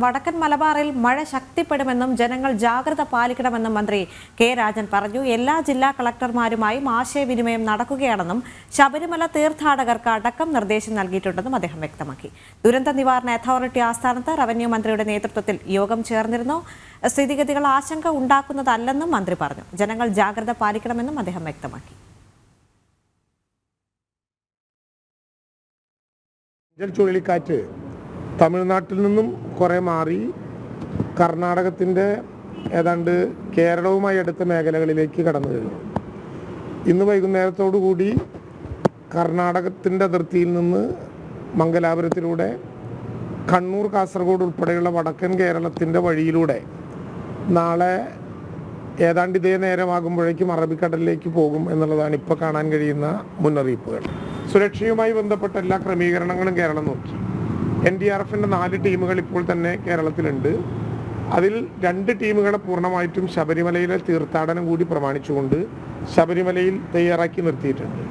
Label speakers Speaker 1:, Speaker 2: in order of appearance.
Speaker 1: വടക്കൻ മലബാറിൽ മഴ ശക്തിപ്പെടുമെന്നും ജനങ്ങൾ ജാഗ്രത പാലിക്കണമെന്നും മന്ത്രി കെ രാജൻ പറഞ്ഞു. എല്ലാ ജില്ലാ കളക്ടർമാരുമായും ആശയവിനിമയം നടക്കുകയാണെന്നും ശബരിമല തീർത്ഥാടകർക്ക് അടക്കം നിർദ്ദേശം നൽകിയിട്ടുണ്ടെന്നും അദ്ദേഹം വ്യക്തമാക്കി. ദുരന്ത നിവാരണ അതോറിറ്റി ആസ്ഥാനത്ത് റവന്യൂ മന്ത്രിയുടെ നേതൃത്വത്തിൽ യോഗം ചേർന്നിരുന്നു. സ്ഥിതിഗതികൾ ആശങ്ക ഉണ്ടാക്കുന്നതല്ലെന്നും മന്ത്രി പറഞ്ഞു. ജനങ്ങൾ ജാഗ്രത പാലിക്കണമെന്നും അദ്ദേഹം വ്യക്തമാക്കി.
Speaker 2: ചുഴലിക്കാറ്റ് തമിഴ്നാട്ടിൽ നിന്നും കുറേ മാറി കർണാടകത്തിൻ്റെ ഏതാണ്ട് കേരളവുമായി അടുത്ത മേഖലകളിലേക്ക് കടന്നു കഴിഞ്ഞു. ഇന്ന് വൈകുന്നേരത്തോടുകൂടി കർണാടകത്തിൻ്റെ അതിർത്തിയിൽ നിന്ന് മംഗലാപുരത്തിലൂടെ കണ്ണൂർ, കാസർഗോഡ് ഉൾപ്പെടെയുള്ള വടക്കൻ കേരളത്തിൻ്റെ വഴിയിലൂടെ നാളെ ഏതാണ്ട് ഇതേ നേരമാകുമ്പോഴേക്കും അറബിക്കടലിലേക്ക് പോകും എന്നുള്ളതാണ് ഇപ്പോൾ കാണാൻ കഴിയുന്ന മുന്നറിയിപ്പുകൾ. സുരക്ഷയുമായി ബന്ധപ്പെട്ട എല്ലാ ക്രമീകരണങ്ങളും കേരളം നോക്കി. NDRFൻ്റെ 4 ടീമുകൾ ഇപ്പോൾ തന്നെ കേരളത്തിലുണ്ട്. അതിൽ 2 ടീമുകളെ പൂർണ്ണമായിട്ടും ശബരിമലയിലെ തീർത്ഥാടനം കൂടി പ്രമാണിച്ചുകൊണ്ട് ശബരിമലയിൽ തയ്യാറാക്കി നിർത്തിയിട്ടുണ്ട്.